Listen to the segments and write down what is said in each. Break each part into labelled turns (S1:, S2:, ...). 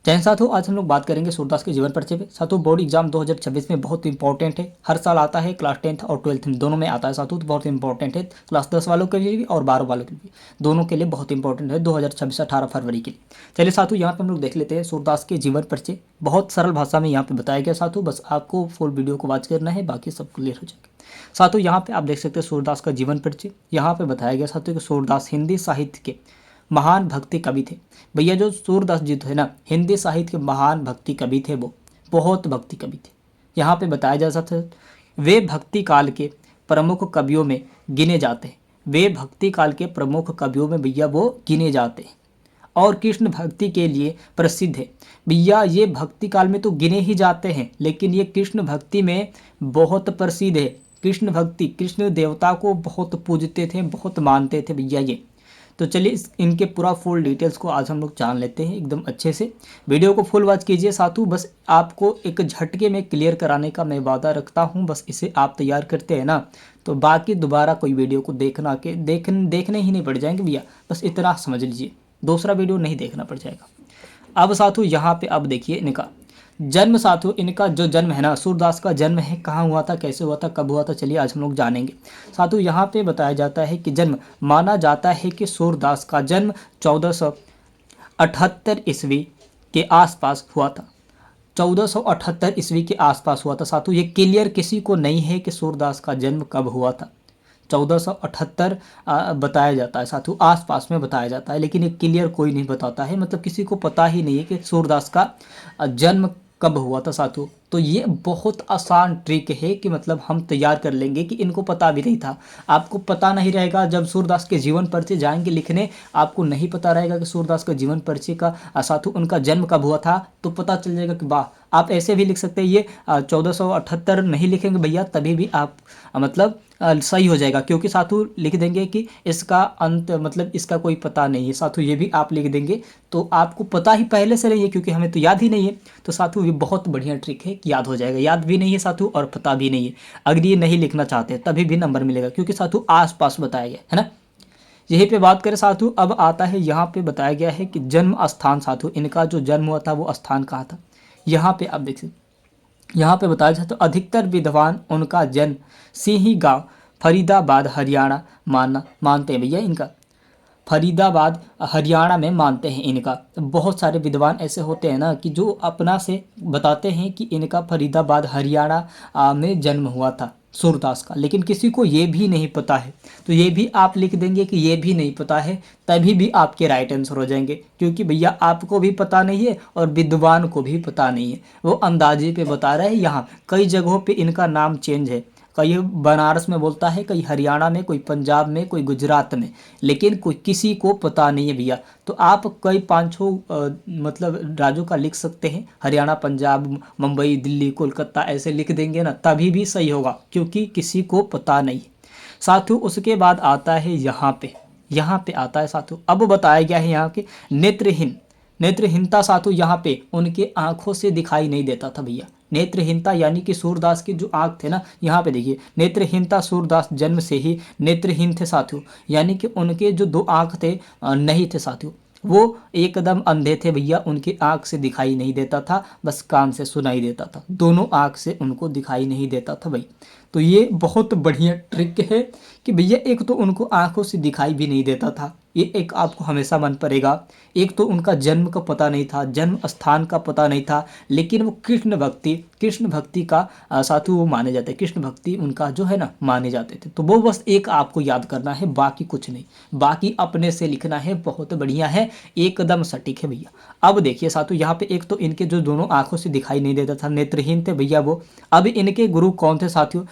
S1: जैन साथियों, आज हम लोग बात करेंगे सूरदास के जीवन परिचय पे। साथियों, बोर्ड एग्जाम 2026 में बहुत इंपॉर्टेंट है, हर साल आता है, क्लास 10th और 12th में दोनों में आता है साथियों, तो बहुत इंपॉर्टेंट है। क्लास 10 वालों के लिए भी और 12 वालों के लिए भी, दोनों के लिए बहुत इंपॉर्टेंट है 2026 18 फरवरी के लिए। चलिए साथियों, यहाँ पे हम लोग देख लेते हैं सूरदास के जीवन परिचय। बहुत सरल भाषा में यहाँ पे बताया गया साथियों, बस आपको फुल वीडियो को वॉच करना है, बाकी सब क्लियर हो जाएगा। साथियों, यहाँ पे आप देख सकते हैं सूरदास का जीवन परिचय। यहाँ पे बताया गया साथियों कि सूरदास हिंदी साहित्य के महान भक्ति कवि थे। भैया जो सूरदास जी थे ना, हिंदी साहित्य के महान भक्ति कवि थे, वो बहुत भक्ति कवि थे। यहाँ पे बताया जा सकता है वे भक्ति काल के प्रमुख कवियों में गिने जाते हैं। वे भक्ति काल के प्रमुख कवियों में भैया वो गिने जाते हैं और कृष्ण भक्ति के लिए प्रसिद्ध है। भैया ये भक्ति काल में तो गिने ही जाते हैं, लेकिन ये कृष्ण भक्ति में बहुत प्रसिद्ध है। कृष्ण भक्ति, कृष्ण देवता को बहुत पूजते थे, बहुत मानते थे भैया ये। तो चलिए इनके पूरा फुल डिटेल्स को आज हम लोग जान लेते हैं एकदम अच्छे से। वीडियो को फुल वॉच कीजिए साथियों, बस आपको एक झटके में क्लियर कराने का मैं वादा रखता हूं। बस इसे आप तैयार करते हैं ना, तो बाकी दोबारा कोई वीडियो को देखने ही नहीं पड़ जाएंगे भैया, बस इतना समझ लीजिए, दूसरा वीडियो नहीं देखना पड़ जाएगा। अब साथियों यहाँ पे अब देखिए इनका जन्म। साथियों इनका जो जन्म है ना, सूरदास का जन्म है, कहाँ हुआ था, कैसे हुआ था, कब हुआ था, चलिए आज हम लोग जानेंगे। साथियों यहाँ पे बताया जाता है कि जन्म माना जाता है कि सूरदास का जन्म 1478 ईस्वी के आसपास हुआ था। 1478 ईस्वी के आसपास हुआ था साथियों। ये क्लियर किसी को नहीं है कि सूरदास का जन्म कब हुआ था। 1478 बताया जाता है साथियों, आसपास में बताया जाता है, लेकिन ये क्लियर कोई नहीं बताता है, मतलब किसी को पता ही नहीं है कि सूरदास का जन्म कब हुआ था साथियों। तो ये बहुत आसान ट्रिक है कि मतलब हम तैयार कर लेंगे कि इनको पता भी नहीं था। आपको पता नहीं रहेगा जब सूरदास के जीवन परिचय जाएंगे लिखने, आपको नहीं पता रहेगा कि सूरदास का जीवन परिचय का साथियों उनका जन्म कब हुआ था, तो पता चल जाएगा कि वाह। आप ऐसे भी लिख सकते हैं, ये 1478 नहीं लिखेंगे भैया तभी भी आप मतलब सही हो जाएगा, क्योंकि साथियों लिख देंगे कि इसका अंत मतलब इसका कोई पता नहीं है साथियों, ये भी आप लिख देंगे तो आपको पता ही पहले से नहीं है, क्योंकि हमें तो याद ही नहीं है। तो साथियों ये बहुत बढ़िया ट्रिक है कि याद हो जाएगा, याद भी नहीं है साथियों और पता भी नहीं है। अगर ये नहीं लिखना चाहते तभी भी नंबर मिलेगा, क्योंकि साथियों आसपास बताया गया है ना। यहीं पे बात करें साथियों, अब आता है यहाँ पे बताया गया है कि जन्म स्थान साथियों, इनका जो जन्म हुआ था वो स्थान कहाँ था। यहाँ पे आप देख सकते, यहाँ पे बताया जाता है अधिकतर विद्वान उनका जन्म सिंही गांव फरीदाबाद हरियाणा मानते हैं भैया। इनका फरीदाबाद हरियाणा में मानते हैं इनका। बहुत सारे विद्वान ऐसे होते हैं ना कि जो अपना से बताते हैं कि इनका फरीदाबाद हरियाणा में जन्म हुआ था सूरदास का, लेकिन किसी को ये भी नहीं पता है। तो ये भी आप लिख देंगे कि ये भी नहीं पता है, तभी भी आपके राइट आंसर हो जाएंगे, क्योंकि भैया आपको भी पता नहीं है और विद्वान को भी पता नहीं है, वो अंदाजे पे बता रहे हैं। यहाँ कई जगहों पे इनका नाम चेंज है, कई बनारस में बोलता है, कई हरियाणा में, कोई पंजाब में, कोई गुजरात में, लेकिन कोई किसी को पता नहीं है भैया। तो आप कई 5-6 मतलब राज्यों का लिख सकते हैं, हरियाणा, पंजाब, मुंबई, दिल्ली, कोलकाता ऐसे लिख देंगे ना, तभी भी सही होगा, क्योंकि किसी को पता नहीं। साथियों उसके बाद आता है यहाँ पे आता है साथियों, अब बताया गया है यहाँ के नेत्रहीनता साथियों। यहाँ पे उनके आंखों से दिखाई नहीं देता था भैया। नेत्रहीनता यानी कि सूरदास की जो आंख थे ना, यहाँ पे देखिए नेत्रहीनता, सूरदास जन्म से ही नेत्रहीन थे साथियों, यानी कि उनके जो 2 आंख थे नहीं थे साथियों, वो एकदम अंधे थे भैया। उनकी आंख से दिखाई नहीं देता था, बस कान से सुनाई देता था, दोनों आंख से उनको दिखाई नहीं देता था भाई। तो ये बहुत बढ़िया ट्रिक है कि भैया एक तो उनको आंखों से दिखाई भी नहीं देता था, ये एक आपको हमेशा मन पड़ेगा। एक तो उनका जन्म का पता नहीं था, जन्म स्थान का पता नहीं था, लेकिन वो कृष्ण भक्ति का साथी वो माने जाते, कृष्ण भक्ति उनका जो है ना माने जाते थे। तो वो बस एक आपको याद करना है, बाकी कुछ नहीं, बाकी अपने से लिखना है। बहुत बढ़िया है, एकदम सटीक है भैया। अब देखिए साथियों यहाँ पे एक तो इनके जो दोनों आंखों से दिखाई नहीं देता था, नेत्रहीन थे भैया वो। अब इनके गुरु कौन थे साथियों,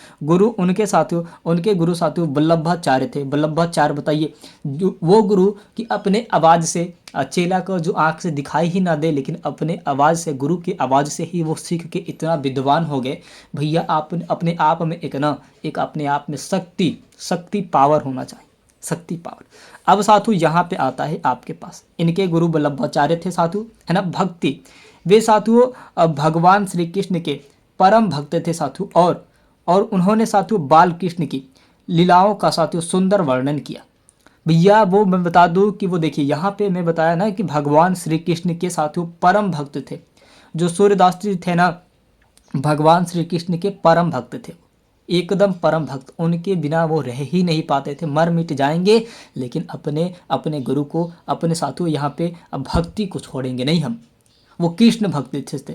S1: उनके गुरु साथियों वल्लभाचार्य थे। वल्लभाचार्य बताइए, वो गुरु कि अपने आवाज़ से चेला को जो आंख से दिखाई ही ना दे, लेकिन अपने आवाज़ से, गुरु की आवाज़ से ही वो सीख के इतना विद्वान हो गए भैया। आप अपने आप में एक अपने आप में शक्ति पावर होना चाहिए, शक्ति पावर। अब साथियों यहाँ पे आता है आपके पास, इनके गुरु वल्लभाचार्य थे साथियों, है ना, भक्ति। वे साथियों भगवान श्री कृष्ण के परम भक्त थे साथियों, और उन्होंने साथियों बाल कृष्ण की लीलाओं का साथियों सुंदर वर्णन किया। भैया वो मैं बता दूं कि वो देखिए यहाँ पे मैं बताया ना कि भगवान श्री कृष्ण के साथियों परम भक्त थे। जो सूर्यदास जी थे ना, भगवान श्री कृष्ण के परम भक्त थे, एकदम परम भक्त। उनके बिना वो रह ही नहीं पाते थे, मर मिट जाएंगे लेकिन अपने अपने गुरु को, अपने साथियों यहाँ पे भक्ति को छोड़ेंगे नहीं हम। वो कृष्ण भक्ति थे।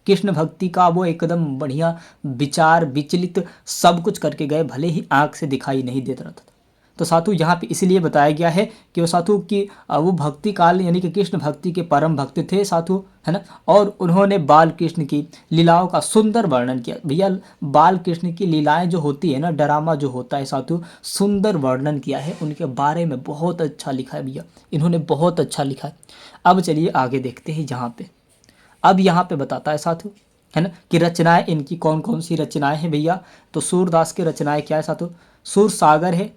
S1: कृष्ण भक्ति का वो एकदम बढ़िया विचार विचलित सब कुछ करके गए, भले ही आंख से दिखाई नहीं देता रहता था। तो साधु यहाँ पे इसलिए बताया गया है कि वो साधु की वो भक्ति काल यानी कि कृष्ण भक्ति के परम भक्त थे साधु, है ना। और उन्होंने बाल कृष्ण की लीलाओं का सुंदर वर्णन किया। भैया बाल कृष्ण की लीलाएं जो होती है ना, ड्रामा जो होता है साधु, सुंदर वर्णन किया है उनके बारे में, बहुत अच्छा लिखा है भैया, इन्होंने बहुत अच्छा लिखा है। अब चलिए आगे देखते हैं यहाँ पे। अब यहाँ पे बताता है साथियों, है ना, कि रचनाएं इनकी कौन कौन सी रचनाएं हैं भैया। तो सूरदास की रचनाएं क्या है साथियों, सूर सागर है।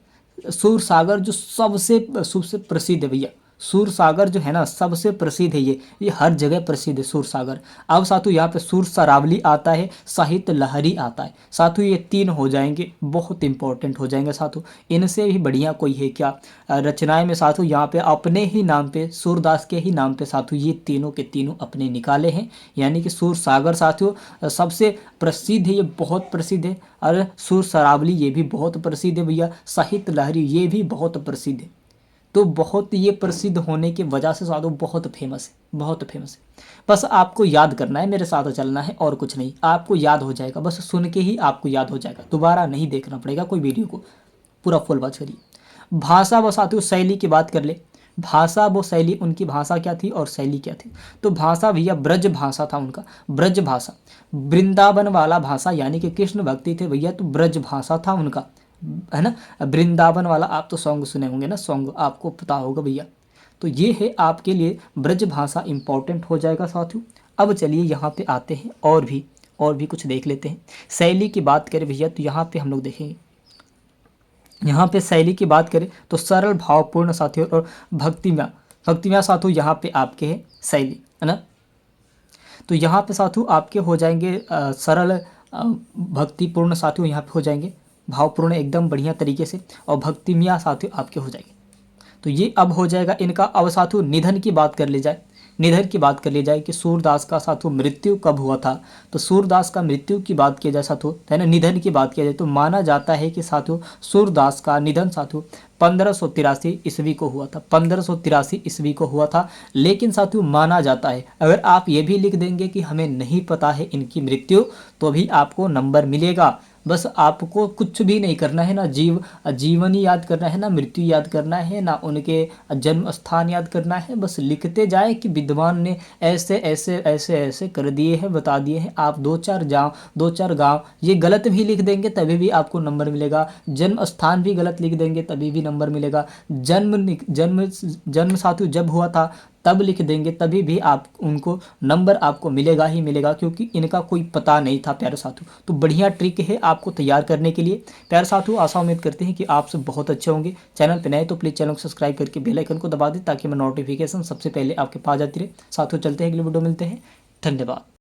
S1: सूर सागर जो सबसे सबसे प्रसिद्ध है भैया, सूर सागर जो है ना सबसे प्रसिद्ध है, ये हर जगह प्रसिद्ध है सूर सागर। अब साथियों यहाँ पे सूर सरावली आता है, साहित्य लहरी आता है साथियों, ये तीन हो जाएंगे, बहुत इंपॉर्टेंट हो जाएंगे साथियों। इनसे भी बढ़िया कोई है क्या रचनाएं में साथियों। यहाँ पे अपने ही नाम पे, सूरदास के ही नाम पे साथियों ये तीनों के तीनों अपने निकाले हैं। यानी कि सूर सागर साथियों सबसे प्रसिद्ध है, ये बहुत प्रसिद्ध है। और सूर सरावली ये भी बहुत प्रसिद्ध है भैया। साहित्य लहरी ये भी बहुत प्रसिद्ध है। तो बहुत ये प्रसिद्ध होने की वजह से साधु बहुत फेमस है, बहुत फेमस है। बस आपको याद करना है, मेरे साथ चलना है और कुछ नहीं, आपको याद हो जाएगा, बस सुन के ही आपको याद हो जाएगा, दोबारा नहीं देखना पड़ेगा कोई वीडियो को, पूरा फुल वॉच करिए। भाषा व साथियों शैली की बात कर ले, भाषा वो शैली, उनकी भाषा क्या थी और शैली क्या थी। तो भाषा भैया ब्रज भाषा था उनका, ब्रज भाषा, वृंदावन वाला भाषा, यानी कि कृष्ण भक्ति थे भैया, तो ब्रज भाषा था उनका, है ना। वृंदावन वाला आप तो सॉन्ग सुने होंगे ना, सॉन्ग आपको पता होगा भैया। तो ये है आपके लिए ब्रज भाषा इंपॉर्टेंट हो जाएगा साथियों। अब चलिए यहाँ पे आते हैं और भी कुछ देख लेते हैं। शैली की बात करें भैया तो यहाँ पे हम लोग देखेंगे, यहाँ पे शैली की बात करें तो सरल भावपूर्ण साथियों और भक्तिमय साथियों यहाँ पे आपके है शैली, है ना। तो यहाँ पे साथियों आपके हो जाएंगे सरल भक्तिपूर्ण साथियों यहाँ पे हो जाएंगे, भावपूर्ण एकदम बढ़िया तरीके से, और भक्तिमय साथियों आपके हो जाएंगे। तो ये अब हो जाएगा इनका। अब साथियों निधन की बात कर ली जाए, निधन की बात कर ली जाए कि सूरदास का साथियों मृत्यु कब हुआ था। तो सूरदास का मृत्यु की बात किया जाए साथियों, है ना, निधन की बात किया जाए तो माना जाता है कि साथियों सूरदास का निधन साथियों 1583 ईस्वी को हुआ था, 1583 ईस्वी को हुआ था। लेकिन साथियों माना जाता है, अगर आप ये भी लिख देंगे कि हमें नहीं पता है इनकी मृत्यु, तो भी आपको नंबर मिलेगा। बस आपको कुछ भी नहीं करना है, ना जीवन ही याद करना है, ना मृत्यु याद करना है, ना उनके जन्म स्थान याद करना है। बस लिखते जाए कि विद्वान ने ऐसे ऐसे ऐसे ऐसे कर दिए हैं, बता दिए हैं। आप दो चार गांव ये गलत भी लिख देंगे तभी भी आपको नंबर मिलेगा, जन्म स्थान भी गलत लिख देंगे तभी भी नंबर मिलेगा, जन्म साथियों जब हुआ था तब लिख देंगे तभी भी आप उनको नंबर आपको मिलेगा ही मिलेगा, क्योंकि इनका कोई पता नहीं था प्यारे साथियों। तो बढ़िया ट्रिक है आपको तैयार करने के लिए प्यारे साथियों। आशा उम्मीद करते हैं कि आप सब बहुत अच्छे होंगे। चैनल पे नए तो प्लीज़ चैनल को सब्सक्राइब करके बेल आइकन को दबा दें ताकि मैं नोटिफिकेशन सबसे पहले आपके पास जाती रहे। साथियों चलते हैं, अगले वीडियो मिलते हैं, धन्यवाद।